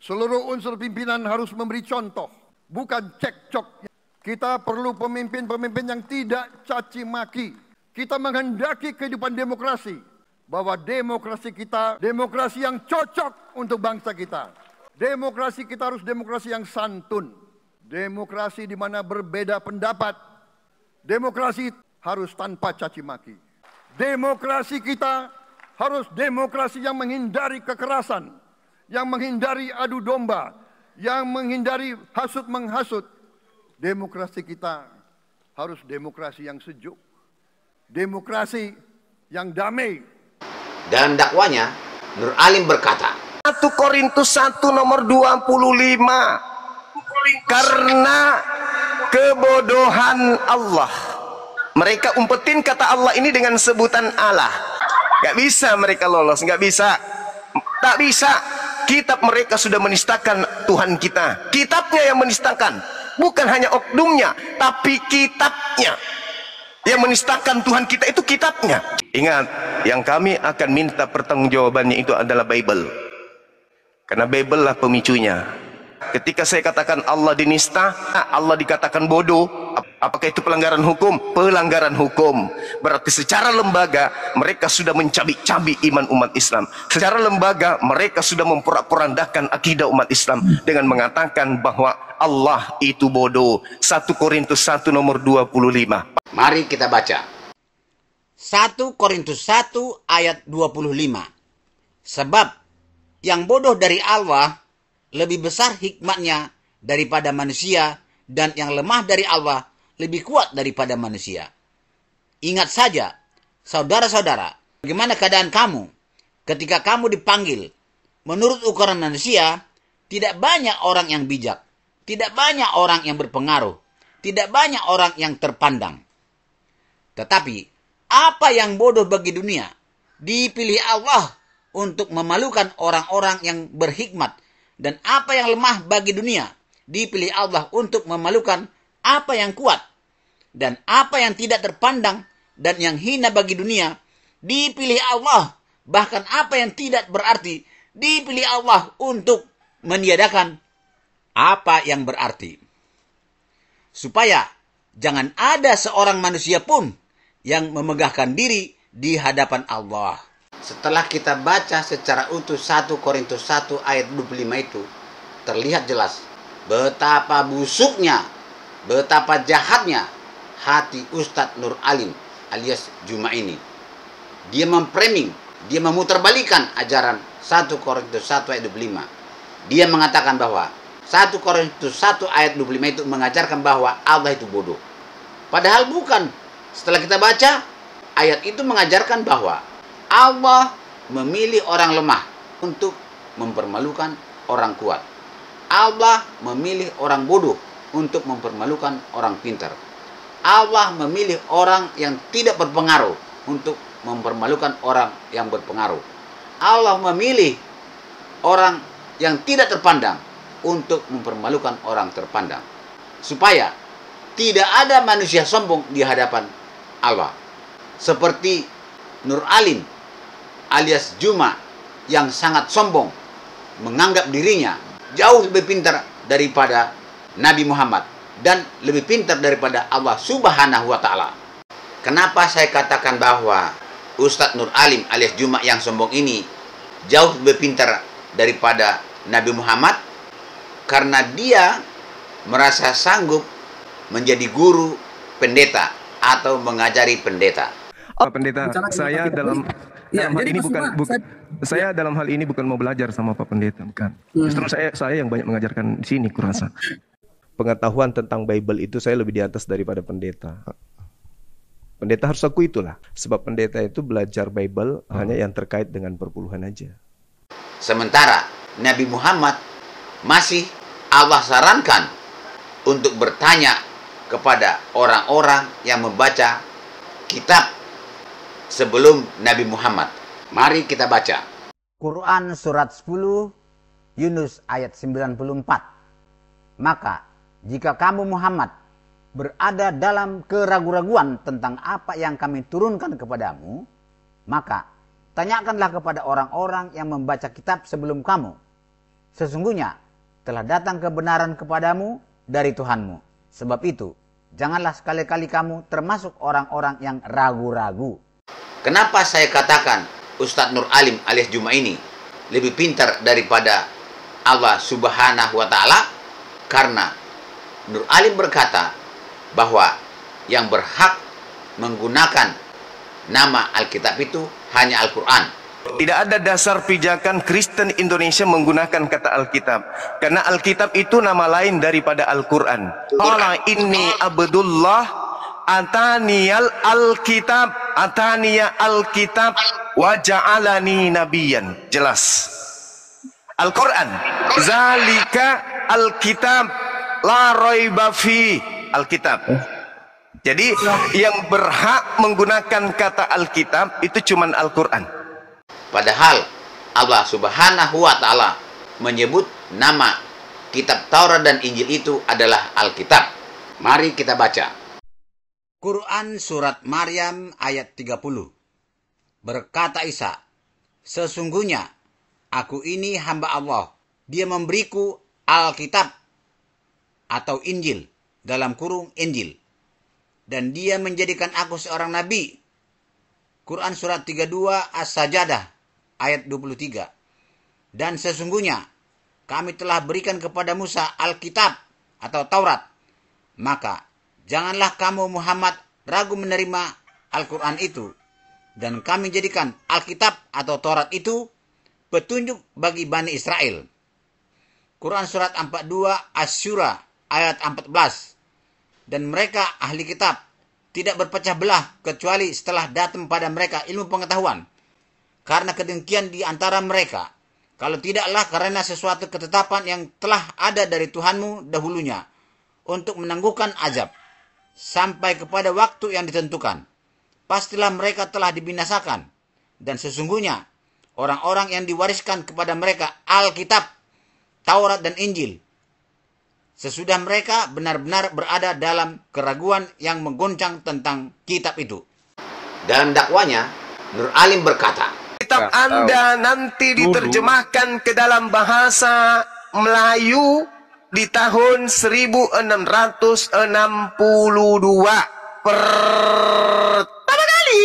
Seluruh unsur pimpinan harus memberi contoh, bukan cekcok. Kita perlu pemimpin-pemimpin yang tidak caci maki. Kita menghendaki kehidupan demokrasi, bahwa demokrasi kita demokrasi yang cocok untuk bangsa kita. Demokrasi kita harus demokrasi yang santun. Demokrasi di mana berbeda pendapat. Demokrasi harus tanpa caci maki. Demokrasi kita harus demokrasi yang menghindari kekerasan, yang menghindari adu domba, yang menghindari hasut menghasut. Demokrasi kita harus demokrasi yang sejuk, demokrasi yang damai. Dalam dakwanya, Nur Alim berkata, 1 Korintus 1 nomor 25, karena kebodohan Allah. Mereka umpetin kata Allah ini dengan sebutan Allah. Gak bisa mereka lolos, gak bisa. Tak bisa. Kitab mereka sudah menistakan Tuhan kita. Kitabnya yang menistakan. Bukan hanya oknumnya, tapi kitabnya. Yang menistakan Tuhan kita itu kitabnya. Ingat, yang kami akan minta pertanggungjawabannya itu adalah Bible. Karena Bible lah pemicunya. Ketika saya katakan Allah dinista, Allah dikatakan bodoh, apakah itu pelanggaran hukum? Pelanggaran hukum. Berarti secara lembaga mereka sudah mencabik-cabik iman umat Islam. Secara lembaga mereka sudah memporak-porandakan akidah umat Islam dengan mengatakan bahwa Allah itu bodoh. 1 Korintus 1 nomor 25. mari kita baca. 1 Korintus 1 ayat 25. Sebab yang bodoh dari Allah lebih besar hikmatnya daripada manusia, dan yang lemah dari Allah lebih kuat daripada manusia. Ingat saja, saudara-saudara, bagaimana keadaan kamu ketika kamu dipanggil. Menurut ukuran manusia, tidak banyak orang yang bijak, tidak banyak orang yang berpengaruh, tidak banyak orang yang terpandang. Tetapi, apa yang bodoh bagi dunia, dipilih Allah untuk memalukan orang-orang yang berhikmat. Dan apa yang lemah bagi dunia, dipilih Allah untuk memalukan apa yang kuat. Dan apa yang tidak terpandang dan yang hina bagi dunia, dipilih Allah. Bahkan apa yang tidak berarti, dipilih Allah untuk meniadakan apa yang berarti. Supaya jangan ada seorang manusia pun yang memegahkan diri di hadapan Allah. Setelah kita baca secara utuh 1 Korintus 1 ayat 25 itu, terlihat jelas betapa busuknya, betapa jahatnya hati Ustadz Nur Alim alias Juma ini. Dia memframing, dia memutarbalikan ajaran 1 Korintus 1 ayat 25. Dia mengatakan bahwa 1 Korintus 1 ayat 25 itu mengajarkan bahwa Allah itu bodoh. Padahal bukan. Setelah kita baca, ayat itu mengajarkan bahwa Allah memilih orang lemah untuk mempermalukan orang kuat. Allah memilih orang bodoh untuk mempermalukan orang pintar. Allah memilih orang yang tidak berpengaruh untuk mempermalukan orang yang berpengaruh. Allah memilih orang yang tidak terpandang untuk mempermalukan orang terpandang. Supaya tidak ada manusia sombong di hadapan Allah. Seperti Nur Alim alias Juma yang sangat sombong, menganggap dirinya jauh lebih pintar daripada Nabi Muhammad dan lebih pintar daripada Allah Subhanahu wa Ta'ala. Kenapa saya katakan bahwa Ustadz Nur Alim alias Juma yang sombong ini jauh lebih pintar daripada Nabi Muhammad? Karena dia merasa sanggup menjadi guru pendeta atau mengajari pendeta. Pak Pendeta, saya dalam hal ini saya dalam hal ini bukan mau belajar sama Pak Pendeta, bukan. Justru saya yang banyak mengajarkan di sini, kurasa. Pengetahuan tentang Bible itu saya lebih di atas daripada pendeta. Pendeta harus aku itulah, sebab pendeta itu belajar Bible hanya yang terkait dengan perpuluhan aja. Sementara Nabi Muhammad masih Allah sarankan untuk bertanya kepada orang-orang yang membaca kitab sebelum Nabi Muhammad. Mari kita baca. Quran surat 10 Yunus ayat 94. Maka jika kamu Muhammad berada dalam keraguan-raguan tentang apa yang kami turunkan kepadamu, maka tanyakanlah kepada orang-orang yang membaca kitab sebelum kamu. Sesungguhnya telah datang kebenaran kepadamu dari Tuhanmu. Sebab itu, janganlah sekali-kali kamu termasuk orang-orang yang ragu-ragu. Kenapa saya katakan Ustadz Nur Alim alias Juma ini lebih pintar daripada Allah Subhanahu wa Ta'ala? Karena Nur Alim berkata bahwa yang berhak menggunakan nama Alkitab itu hanya Al-Quran. Tidak ada dasar pijakan Kristen Indonesia menggunakan kata Alkitab. Karena Alkitab itu nama lain daripada Al-Quran. Qala inni abdullah ataniyal alkitab ataniya alkitab wa ja'alani nabiyan. Jelas. Al-Quran. Zalika alkitab la raiba fi. Alkitab. Jadi yang berhak menggunakan kata Alkitab itu cuman Al-Quran. Padahal Allah Subhanahu wa Ta'ala menyebut nama kitab Taurat dan Injil itu adalah Alkitab. Mari kita baca. Quran surat Maryam ayat 30. Berkata Isa, sesungguhnya aku ini hamba Allah. Dia memberiku Alkitab atau Injil dalam kurung Injil. Dan dia menjadikan aku seorang nabi. Quran surat 32 As-Sajadah ayat 23. Dan sesungguhnya kami telah berikan kepada Musa Alkitab atau Taurat. Maka janganlah kamu Muhammad ragu menerima Al-Quran itu. Dan kami jadikan Alkitab atau Taurat itu petunjuk bagi Bani Israel. Quran surat 42 Asy-Syura ayat 14. Dan mereka ahli kitab tidak berpecah belah kecuali setelah datang pada mereka ilmu pengetahuan. Karena kedengkian di antara mereka. Kalau tidaklah karena sesuatu ketetapan yang telah ada dari Tuhanmu dahulunya. Untuk menangguhkan azab. Sampai kepada waktu yang ditentukan. Pastilah mereka telah dibinasakan. Dan sesungguhnya orang-orang yang diwariskan kepada mereka Alkitab, Taurat dan Injil. Sesudah mereka benar-benar berada dalam keraguan yang menggoncang tentang kitab itu. Dalam dakwanya, Nur Alim berkata, Kitab Anda nanti diterjemahkan ke dalam bahasa Melayu di tahun 1662. Pertama kali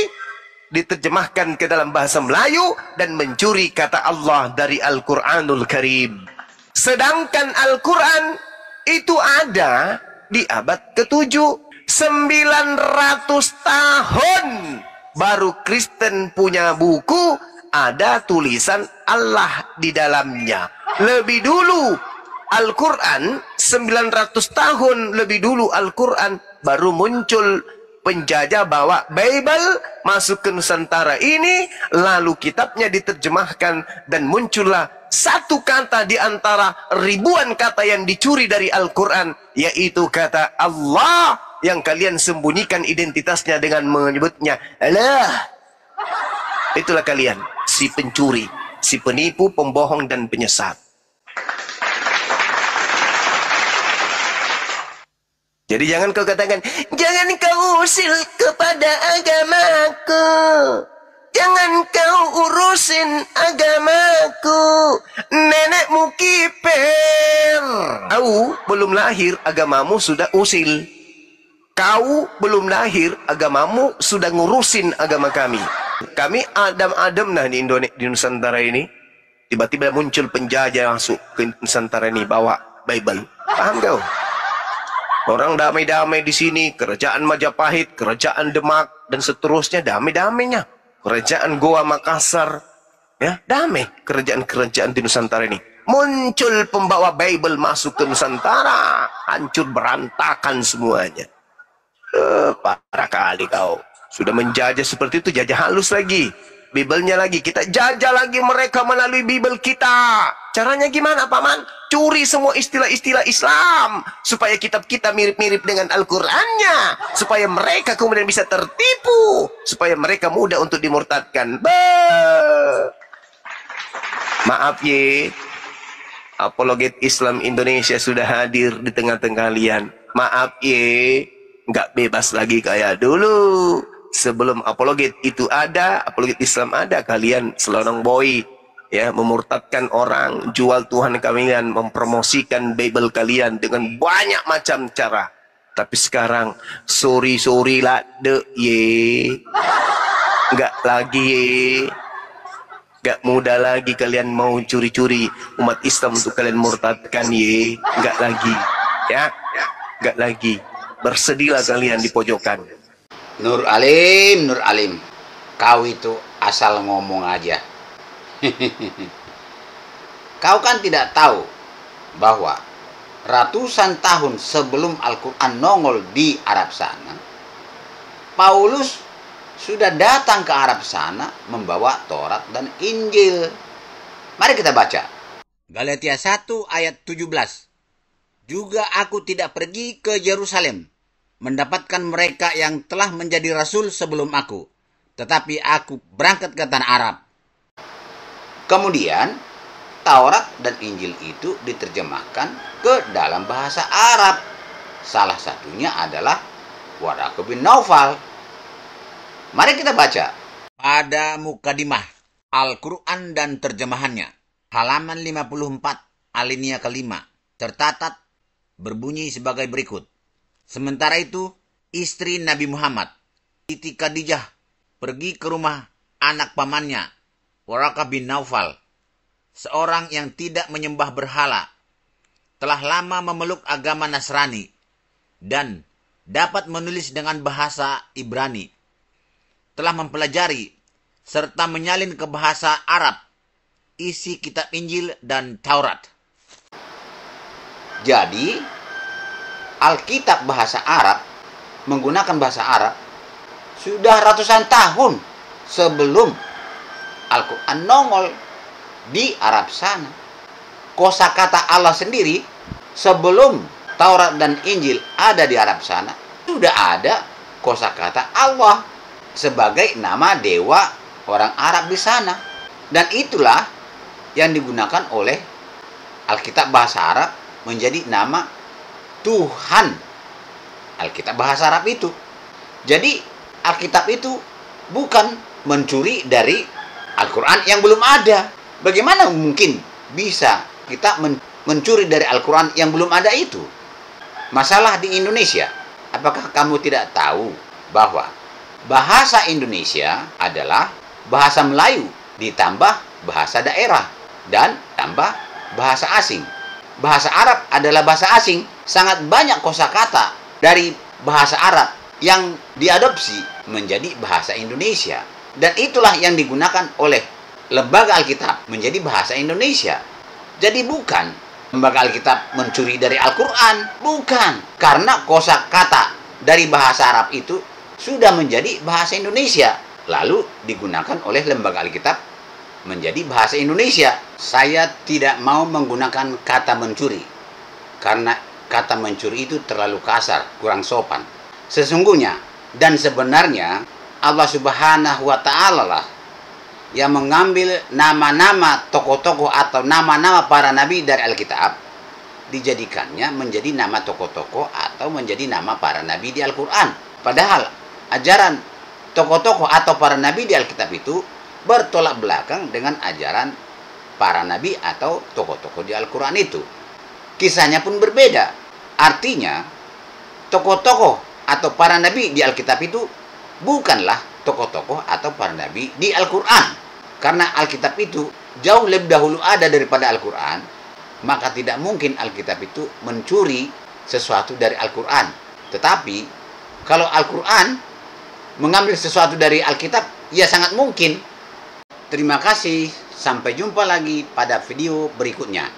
diterjemahkan ke dalam bahasa Melayu dan mencuri kata Allah dari Al-Quranul Karim. Sedangkan Al-Quran itu ada di abad ke-7. 900 tahun baru Kristen punya buku, ada tulisan Allah di dalamnya. Lebih dulu Al-Quran, 900 tahun lebih dulu Al-Quran, baru muncul penjajah bawa Bible masuk ke Nusantara ini, lalu kitabnya diterjemahkan dan muncullah satu kata di antara ribuan kata yang dicuri dari Al-Quran, yaitu kata Allah, yang kalian sembunyikan identitasnya dengan menyebutnya Allah. Itulah kalian, si pencuri, si penipu, pembohong dan penyesat. Jadi jangan kau katakan, jangan kau usil kepada agamaku, jangan kau urusin agamaku, nenekmu kiper. Kau belum lahir, agamamu sudah usil. Kau belum lahir, agamamu sudah ngurusin agama kami. Kami adem-adem nah di Indonesia, di Nusantara ini. Tiba-tiba muncul penjajah masuk ke Nusantara ini bawa Bible. Paham kau? Orang damai-damai di sini, kerajaan Majapahit, kerajaan Demak dan seterusnya damai-damainya. Kerajaan Goa Makassar, ya damai kerajaan-kerajaan di Nusantara ini. Muncul pembawa Bible masuk ke Nusantara, hancur berantakan semuanya. Parah kali kau. Sudah menjajah seperti itu, jajah halus lagi. Bible-nya lagi, kita jajah lagi mereka melalui Bible kita. Caranya gimana, Paman? Curi semua istilah-istilah Islam supaya kitab kita mirip-mirip dengan Al-Qur'annya, supaya mereka kemudian bisa tertipu, supaya mereka mudah untuk dimurtadkan. Maaf ye, apologet Islam Indonesia sudah hadir di tengah-tengah kalian. Maaf ye, nggak bebas lagi kayak dulu. Sebelum apologet itu ada, apologet Islam ada, kalian selonong boy, ya, memurtadkan orang, jual Tuhan kalian, mempromosikan Bible kalian dengan banyak macam cara. Tapi sekarang sorry lah nggak lagi nggak mudah lagi kalian mau curi-curi umat Islam untuk kalian murtadkan nggak lagi, ya, nggak lagi. Bersedihlah kalian di pojokan. Nur Alim, kau itu asal ngomong aja. Kau kan tidak tahu bahwa ratusan tahun sebelum Al-Quran nongol di Arab sana, Paulus sudah datang ke Arab sana membawa Taurat dan Injil. Mari kita baca. Galatia 1 ayat 17. Juga aku tidak pergi ke Yerusalem mendapatkan mereka yang telah menjadi rasul sebelum aku, tetapi aku berangkat ke tanah Arab. Kemudian Taurat dan Injil itu diterjemahkan ke dalam bahasa Arab. Salah satunya adalah Waraqah bin Naufal. Mari kita baca. Pada Mukadimah Al-Quran dan terjemahannya, halaman 54, alinea kelima, tercatat berbunyi sebagai berikut. Sementara itu, istri Nabi Muhammad, Siti Khadijah, pergi ke rumah anak pamannya, Waraqah bin Naufal, seorang yang tidak menyembah berhala, telah lama memeluk agama Nasrani, dan dapat menulis dengan bahasa Ibrani, telah mempelajari serta menyalin ke bahasa Arab isi kitab Injil dan Taurat. Jadi, Alkitab bahasa Arab, menggunakan bahasa Arab, sudah ratusan tahun sebelum Al-Quran nongol di Arab sana. Kosakata Allah sendiri sebelum Taurat dan Injil ada di Arab sana, sudah ada kosakata Allah sebagai nama dewa orang Arab di sana. Dan itulah yang digunakan oleh Alkitab bahasa Arab menjadi nama Tuhan. Alkitab bahasa Arab itu. Jadi Alkitab itu bukan mencuri dari Al-Quran yang belum ada. Bagaimana mungkin bisa kita mencuri dari Al-Quran yang belum ada itu? Masalah di Indonesia, apakah kamu tidak tahu bahwa bahasa Indonesia adalah bahasa Melayu ditambah bahasa daerah dan tambah bahasa asing. Bahasa Arab adalah bahasa asing. Sangat banyak kosakata dari bahasa Arab yang diadopsi menjadi bahasa Indonesia. Dan itulah yang digunakan oleh Lembaga Alkitab menjadi bahasa Indonesia. Jadi bukan Lembaga Alkitab mencuri dari Al-Quran. Bukan. Karena kosakata dari bahasa Arab itu sudah menjadi bahasa Indonesia. Lalu digunakan oleh Lembaga Alkitab menjadi bahasa Indonesia. Saya tidak mau menggunakan kata mencuri. Karena kata mencuri itu terlalu kasar, kurang sopan. Sesungguhnya dan sebenarnya Allah Subhanahu wa Ta'ala lah yang mengambil nama-nama tokoh-tokoh atau nama-nama para nabi dari Alkitab, dijadikannya menjadi nama tokoh-tokoh atau menjadi nama para nabi di Al-Quran. Padahal ajaran tokoh-tokoh atau para nabi di Alkitab itu bertolak belakang dengan ajaran para nabi atau tokoh-tokoh di Al-Quran itu. Kisahnya pun berbeda. Artinya tokoh-tokoh atau para nabi di Alkitab itu bukanlah tokoh-tokoh atau para nabi di Al-Quran. Karena Alkitab itu jauh lebih dahulu ada daripada Al-Quran, maka tidak mungkin Alkitab itu mencuri sesuatu dari Al-Quran. Tetapi kalau Al-Quran mengambil sesuatu dari Alkitab, ya sangat mungkin. Terima kasih, sampai jumpa lagi pada video berikutnya.